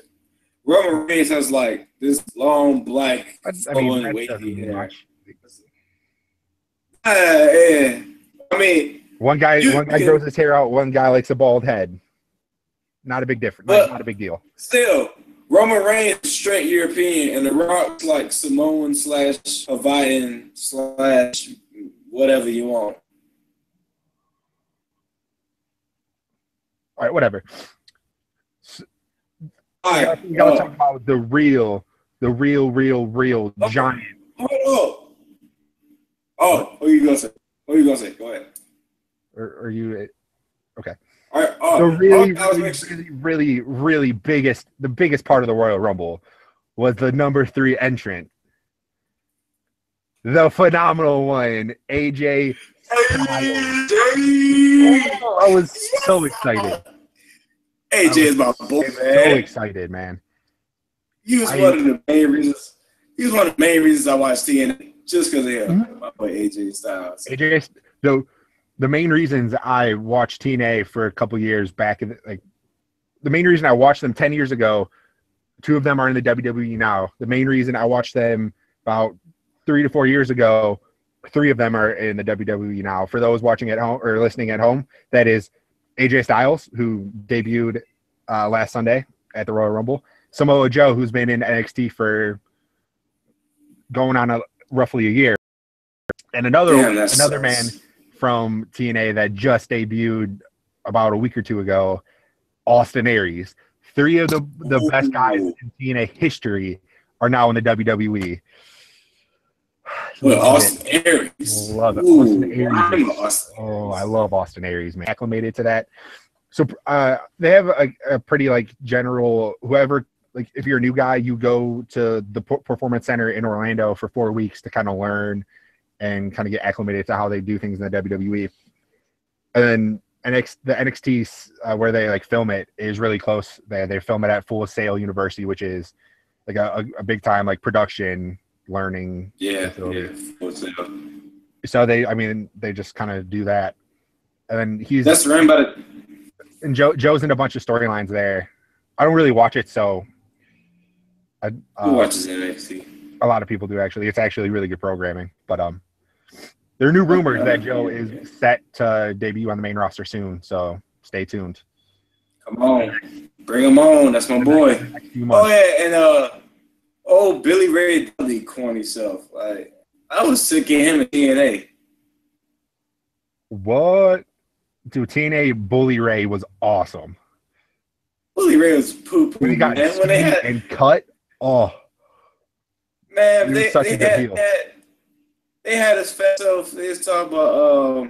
Roman Reigns has like this long black flowing wavy hair. Yeah. I mean, one guy grows his hair out. One guy likes a bald head. Not a big difference. Not a big deal. Still, Roman Reigns is straight European, and The Rock's like Samoan / Hawaiian / whatever you want. All right, whatever. All right, you gotta talk about the real giant. Hold up. Oh, what are you gonna say? Go ahead. Or are you okay? All right. The really biggest part of the Royal Rumble was the number 3 entrant, the phenomenal one, AJ Styles. I was so excited. AJ is my boy, man. So excited, man. He was one of the main reasons. He was one of the main reasons I watched TNA, just because of him. My boy AJ Styles. The main reasons I watched TNA for a couple years back, the main reason I watched them 10 years ago, 2 of them are in the WWE now. The main reason I watched them about 3 to 4 years ago, 3 of them are in the WWE now. For those watching at home or listening at home, that is AJ Styles, who debuted last Sunday at the Royal Rumble. Samoa Joe, who's been in NXT for going on roughly a year. And another man from TNA that just debuted about a week or 2 ago, Austin Aries. 3 of the best guys in TNA history are now in the WWE. Austin Aries. Love it. Austin Aries. I love Austin Aries, man. Acclimated to that. So they have a pretty general, whoever, if you're a new guy, you go to the Performance Center in Orlando for 4 weeks to kind of learn and kind of get acclimated to how they do things in the WWE. And then the NXT where they film it is really close. They film it at Full Sail University, which is like a big time production learning. Full Sail. So they just kind of do that. And then that's right about it. And Joe's in a bunch of storylines there. I don't really watch it, so who watches NXT? A lot of people do, actually. It's actually really good programming. But there are new rumors that Joe is set to debut on the main roster soon, so stay tuned. Come on. Bring him on. That's my boy. Oh, yeah, and Billy Ray Dudley corny self. I was sick of him in TNA. What? Dude, TNA Bully Ray was awesome. Bully Ray was poop. When he got and cut, man, they had his fat self. They was talking about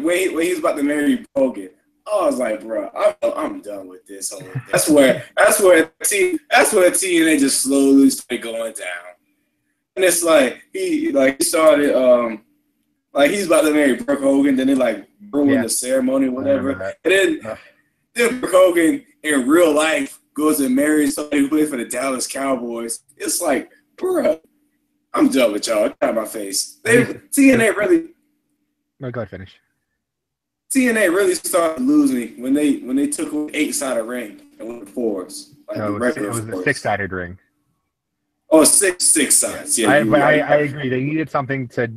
when he was about to marry Bogan. I was like, bro, I'm done with this whole thing. That's where TNA just slowly started going down. And it's he started Like he's about to marry Brooke Hogan, then they like ruin the ceremony or whatever. And then Brooke Hogan in real life goes and marries somebody who plays for the Dallas Cowboys. It's like, bruh, I'm done with y'all. Get out of my face. TNA really. No, go ahead, finish. TNA really started to lose me when they took an 8-sided ring and went to 4s. Like no, it was a 6-sided ring. Oh, six sides. Yeah, I agree. They needed something to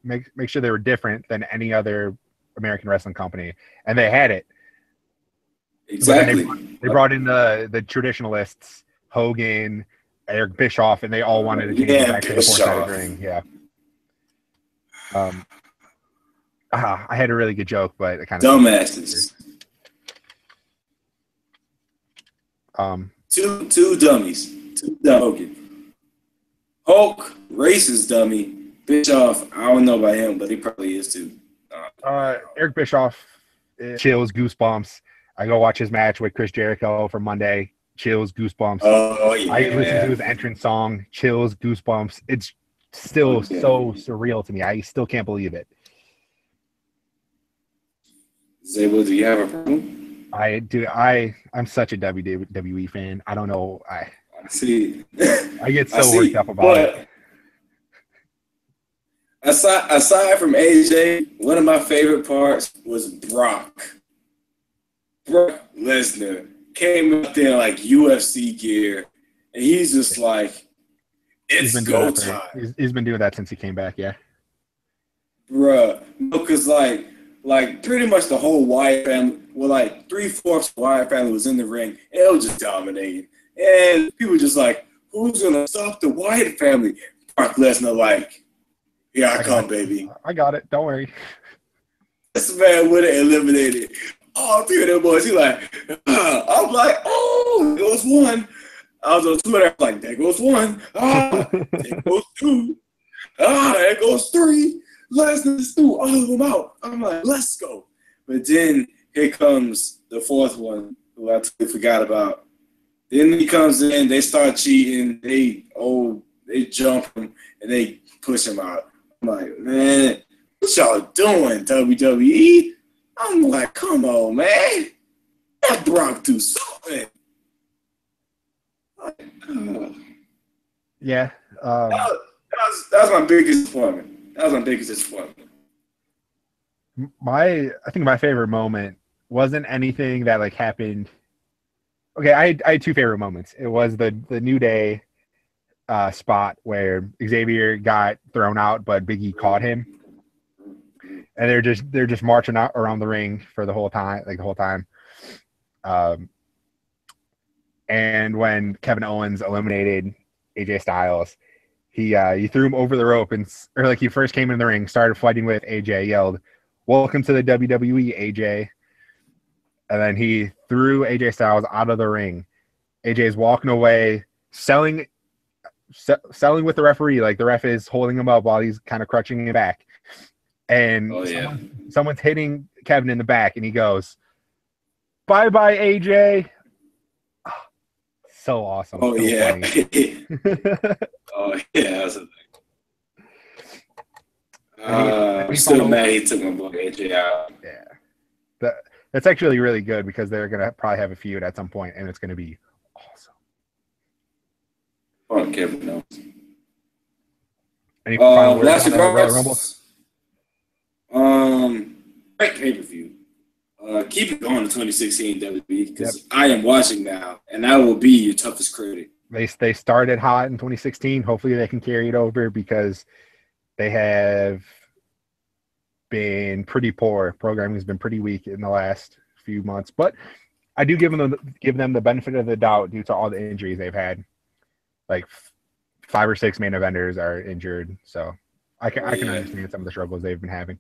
make sure they were different than any other American wrestling company, and they had it. Exactly. They brought in the traditionalists, Hogan, Eric Bischoff, and they all wanted to change it back to the 4-sided ring. Yeah. I had a really good joke, but it kind of dumbasses. Two dummies. Two dummies. Hulk, racist dummy. Bischoff, I don't know about him, but he probably is too. Eric Bischoff, chills, goosebumps. I go watch his match with Chris Jericho for Monday. Chills, goosebumps. Oh, yeah. I listen to his entrance song. Chills, goosebumps. It's still so surreal to me. I still can't believe it. Zabel, do you have a problem? I do. I'm such a WWE fan. I don't know. I see. I get so worked up about it. Aside from AJ, one of my favorite parts was Brock. Brock Lesnar came out there in like UFC gear, and he's just like, it's go time. He's been doing that since he came back, yeah. Bruh, because like pretty much the whole Wyatt family, well, like 3/4 of the Wyatt family was in the ring, and it was just dominating. And people just like, who's gonna stop the Wyatt family? Brock Lesnar like, here I come, baby. I got it. Don't worry. This man would have eliminated all 3 of them boys. He like, I'm like, oh, there goes one. I was on Twitter, I was like, there goes one. There goes 2. There goes 3. Lesnar threw all of them out. I'm like, let's go. But then here comes the 4th one, who I totally forgot about. Then he comes in, they start cheating, they jump him, and they push him out. I'm like, man, what y'all doing, WWE? I'm like, come on, man. That Brock do something. Yeah. That was my biggest disappointment. I think my favorite moment wasn't anything that like happened. Okay, I had 2 favorite moments. It was the New Day spot where Xavier got thrown out, but Big E caught him, and they're just marching out around the ring for the whole time. And when Kevin Owens eliminated AJ Styles, he threw him over the rope, or like he first came in the ring, started fighting with AJ, yelled, "Welcome to the WWE, AJ." And then he threw AJ Styles out of the ring. AJ's walking away, selling with the referee. Like the ref is holding him up while he's kind of crutching him back. And someone's hitting Kevin in the back, and he goes, "Bye-bye, AJ." So awesome. Oh, so yeah. Oh, yeah. That's a thing. I'm still mad he took my boy AJ out. Yeah. That's actually really good because they're going to probably have a feud at some point, and it's going to be awesome. Oh, Kevin knows. Any final words on the Royal Rumble? Great pay-per-view. Keep it going to 2016 WWE because I am watching now, and I will be your toughest critic. They started hot in 2016. Hopefully they can carry it over because they have been pretty poor. Programming has been pretty weak in the last few months, but I do give them the benefit of the doubt due to all the injuries they've had. Like 5 or 6 main eventers are injured, so I can understand some of the struggles they've been having.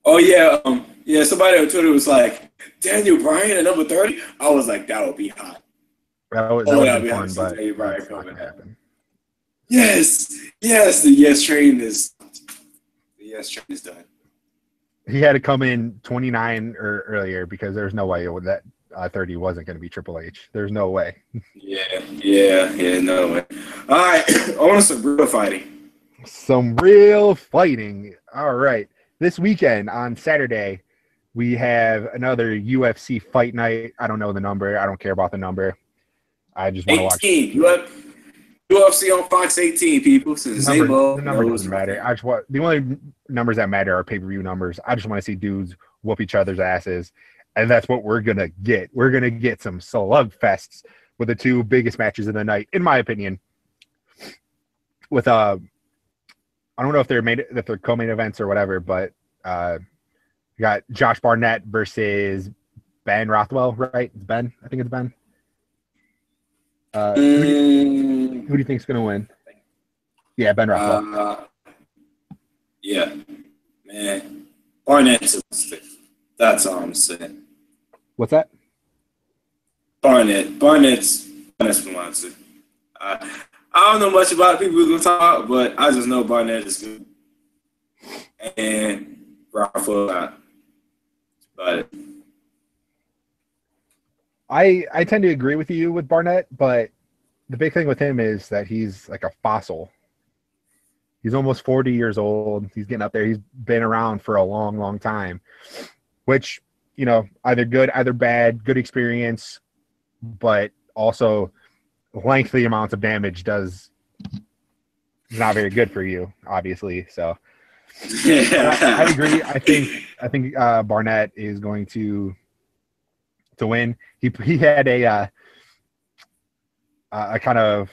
Oh yeah, somebody on Twitter was like, Daniel Bryan at number 30. I was like, that would be hot. That would be fun, but that's not gonna happen. Yes, the yes train is done. He had to come in 29 or earlier because there's no way that 30 wasn't going to be Triple H. There's no way. Yeah, no way. All right, on some real fighting. Some real fighting. All right. This weekend on Saturday, we have another UFC fight night. I don't know the number. I don't care about the number. I just want to watch. 18. UFC on Fox 18, people. Since The Zabo number knows doesn't matter. The only numbers that matter are pay-per-view numbers. I just want to see dudes whoop each other's asses, and that's what we're gonna get. We're gonna get some slugfests with the two biggest matches of the night, in my opinion. With I don't know if they're co-main events or whatever, but we got Josh Barnett versus Ben Rothwell, right? It's Ben. I think it's Ben. Who do you think's gonna win? Yeah, Ben Rothwell. Yeah, man. Barnett's that's all I'm saying. What's that? Barnett's Monster. I don't know much about people who's gonna talk, but I just know Barnett is good. And Rothwell not. But I tend to agree with you with Barnett, but the big thing with him is that he's like a fossil. He's almost 40 years old. He's getting up there. He's been around for a long, long time, which, you know, either good, either bad, good experience, but also lengthy amounts of damage is not very good for you, obviously. So I agree. I think Barnett is going to win. He had a kind of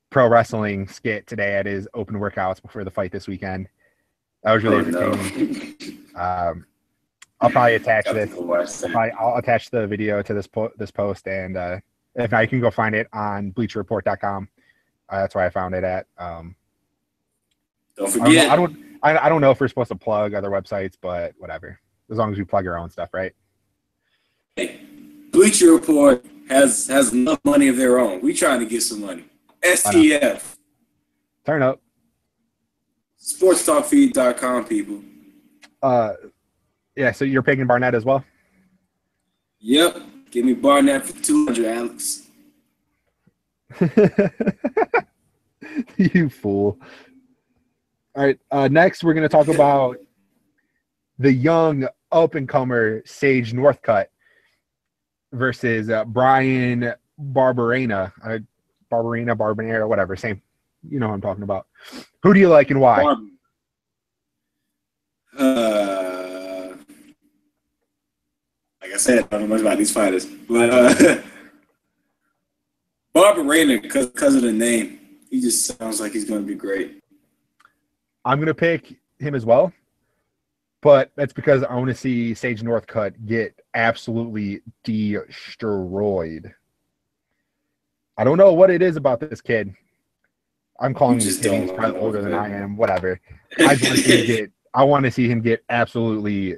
pro wrestling skit today at his open workouts before the fight this weekend. That was really entertaining. No. I'll probably attach this. I'll attach the video to this post, and if not, you can go find it on BleacherReport.com. That's where I found it at. Don't forget. I don't know if we're supposed to plug other websites, but whatever. As long as we plug our own stuff, right? Hey, Bleacher Report has enough money of their own. We trying to get some money. STF. Turn up. SportsTalkFeed.com, people. Yeah, so you're picking Barnett as well? Yep. Give me Barnett for 200, Alex. You fool. All right, next we're going to talk about the young up-and-comer Sage Northcutt versus Brian Barberena. Barberena, whatever. Same. You know what I'm talking about. Who do you like and why? Like I said, I don't know much about these fighters. But Barberena, because of the name, he just sounds like he's going to be great. I'm going to pick him as well. But that's because I want to see Sage Northcutt get absolutely destroyed. I don't know what it is about this kid. I'm calling him a kid. He's probably older than I am. Whatever. I want to see him get absolutely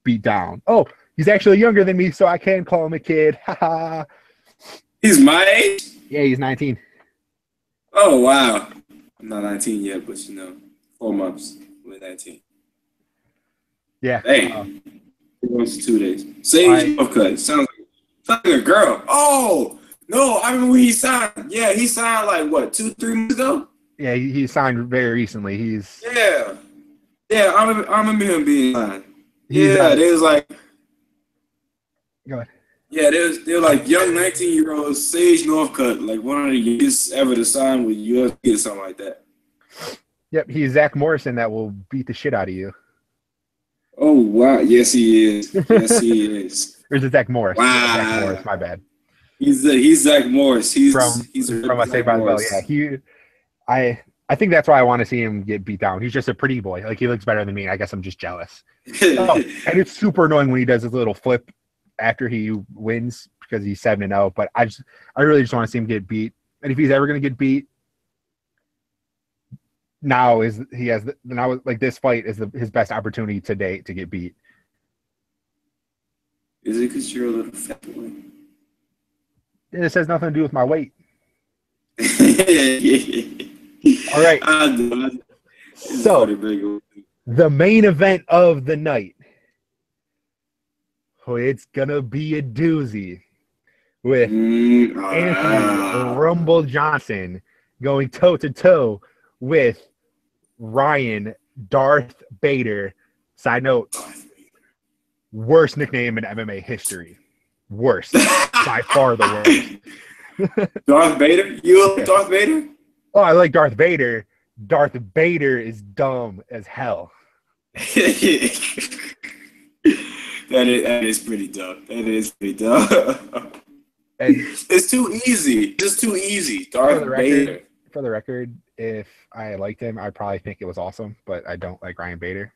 beat down. Oh, he's actually younger than me, so I can call him a kid. Ha. He's my age? Yeah, he's 19. Oh, wow. I'm not 19 yet, but 4 months. We're 19. Yeah. Hey, 2 months, 2 days. Sage Northcutt. Sounds like a girl. Oh, no, I remember when he signed. Yeah, he signed like, what, 2-3 months ago? Yeah, he signed very recently. Yeah, I remember him being signed. Yeah, they was like. Go ahead. Yeah, they were like young 19-year-old Sage Northcutt, like one of the youngest ever to sign with UFC or something like that. Yep, he's Zach Morrison that will beat the shit out of you. Oh, wow. Yes, he is. Yes, he is. Or is it Zach Morris? Wow. Zach Morris, my bad. He's Zach Morris. He's from a Saved by the Bell. Yeah, I think that's why I want to see him get beat down. He's just a pretty boy. Like, he looks better than me. I guess I'm just jealous. And it's super annoying when he does his little flip after he wins because he's 7-0. But I really just want to see him get beat. And if he's ever going to get beat, this fight is his best opportunity to date to get beat. Is it because you're a little fat boy? This has nothing to do with my weight. All right. So, the main event of the night. Oh, it's going to be a doozy with Anthony Rumble Johnson going toe-to-toe with Ryan Darth Bader. Side note, worst nickname in MMA history. Worst. By far the worst. Darth Vader? You like Darth Vader? Oh, I like Darth Vader. Darth Vader is dumb as hell. That is pretty dumb. That is pretty dumb. And it's too easy. Just too easy. Darth Vader. For the record, if I liked him, I'd probably think it was awesome, but I don't like Ryan Bader.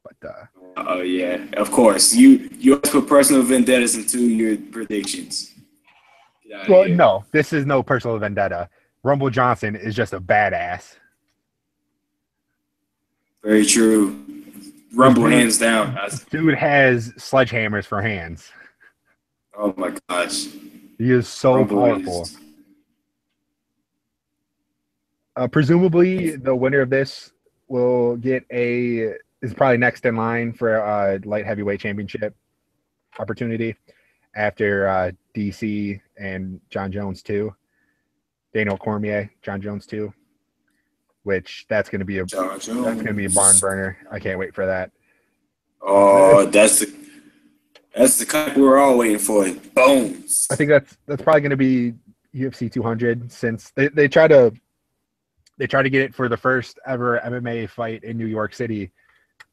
But oh yeah, of course. You put personal vendettas into your predictions. Well, no, this is no personal vendetta. Rumble Johnson is just a badass. Very true. Rumble hands down. Dude has sledgehammers for hands. Oh my gosh. He is so powerful. Presumably, the winner of this will get is probably next in line for a light heavyweight championship opportunity after DC and John Jones 2. Daniel Cormier, John Jones 2. Which that's going to be a barn burner. I can't wait for that. Oh, that's the kind we're all waiting for. Bones. I think that's probably going to be UFC 200 since they try to get it for the first ever MMA fight in New York City,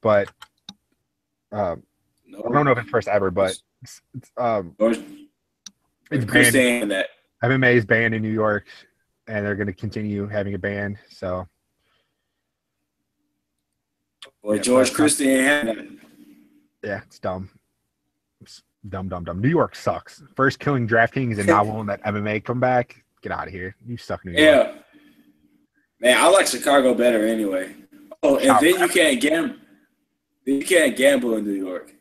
but I don't know if it's first ever, but it's banned. That MMA is banned in New York, and they're going to continue having a ban. So. Boy, yeah, George Christie ain't having it. Yeah, it's dumb. It's dumb. New York sucks. First killing DraftKings and now won't let MMA come back. Get out of here. You suck, New York. Yeah. Man, I like Chicago better anyway. Oh, and then you can't gamble. You can't gamble in New York.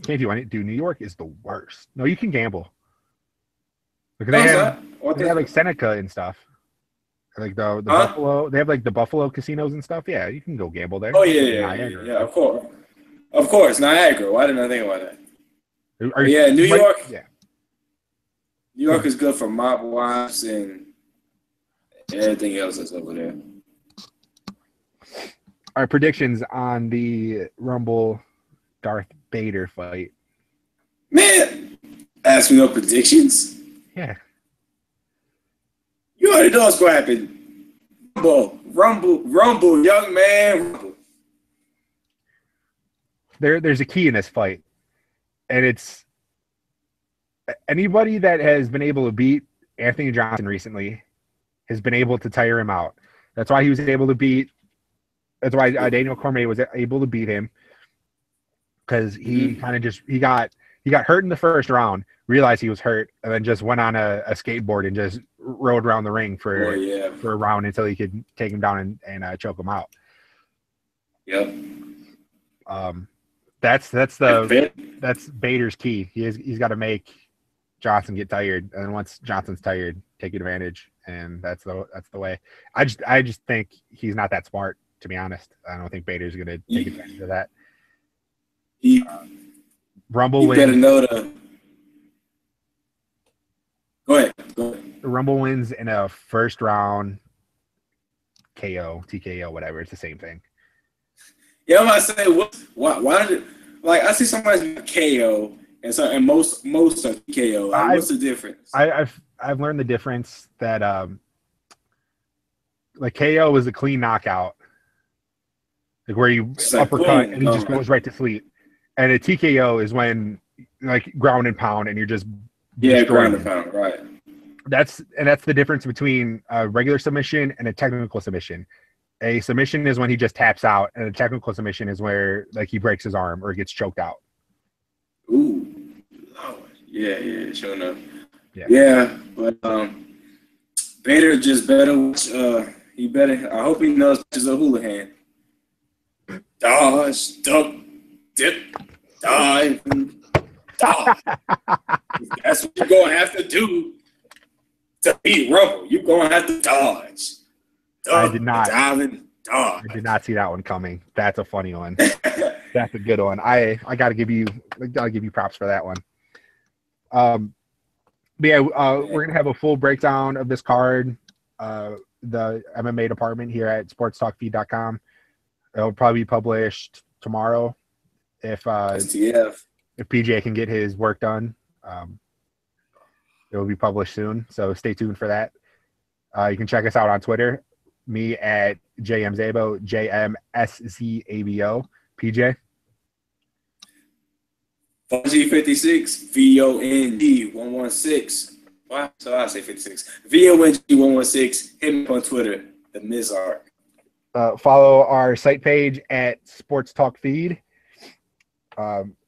Can't do anything. Dude, New York is the worst. No, you can gamble. Look, they have like Seneca and stuff. Like the Buffalo, they have like the Buffalo casinos and stuff. Yeah, you can go gamble there. Oh yeah, of course, Niagara. Why didn't I think about that? New York. Yeah, New York is good for mob wives and everything else that's over there. Our predictions on the Rumble Darth Vader fight. Man, ask me no predictions. Yeah. You already know what's going to happen. Rumble, young man. Rumble. There's a key in this fight, and it's anybody that has been able to beat Anthony Johnson recently has been able to tire him out. That's why he was able to beat. That's why Daniel Cormier was able to beat him, because he kind of he got hurt in the first round, realized he was hurt, and then just went on a skateboard and just rode around the ring for a round until he could take him down and choke him out. Yep. That's Bader's key. He's got to make Johnson get tired, and then once Johnson's tired, take advantage, and that's the way. I just think he's not that smart, to be honest. I don't think Bader's going to take advantage of that. Rumble wins. Better know the. Go ahead. Rumble wins in a first round KO, TKO, whatever. It's the same thing. Yeah, I'm about to say, why did it, like, I see somebody's KO and most are TKO. Like, what's the difference? I've learned the difference that like KO is a clean knockout, like where you uppercut and he just goes right to sleep, and a TKO is when like ground and pound and you're just ground and pound, right? That's the difference between a regular submission and a technical submission. A submission is when he just taps out, and a technical submission is where like he breaks his arm or gets choked out. Ooh, yeah, sure enough. Yeah, but Bader just better. He better. I hope he knows he's a Houlihan. Dodge, duck, dip, dive, dodge. That's what you're gonna have to do to beat Rumble. You're gonna have to dodge. I did not. Dodge. I did not see that one coming. That's a funny one. That's a good one. I gotta give you props for that one. But yeah, we're gonna have a full breakdown of this card the MMA department here at sportstalkfeed.com. It'll probably be published tomorrow if STF. if PJ can get his work done. It will be published soon, so stay tuned for that. You can check us out on Twitter. Me at JMZabo, JMSZABO. PJ. G56, VONG116. Why? So I say 56. VONG116. Hit me up on Twitter, the Mizark. Follow our site page at Sports Talk Feed.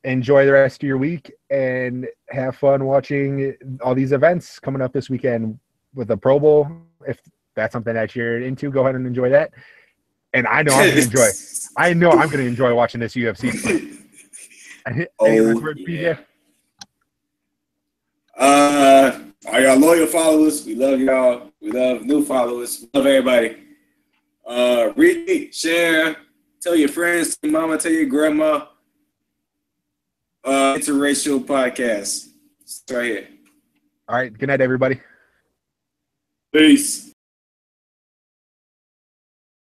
Enjoy the rest of your week and have fun watching all these events coming up this weekend with the Pro Bowl. If that's something that you're into, go ahead and enjoy that. And I know I'm going to enjoy. I know I'm going to enjoy watching this UFC fight. Any last words, PJ? All y'all loyal followers, we love y'all. We love new followers. We love everybody. Read, share, tell your friends, tell your mama, tell your grandma. Interracial podcast. It's right here. All right. Good night, everybody. Peace.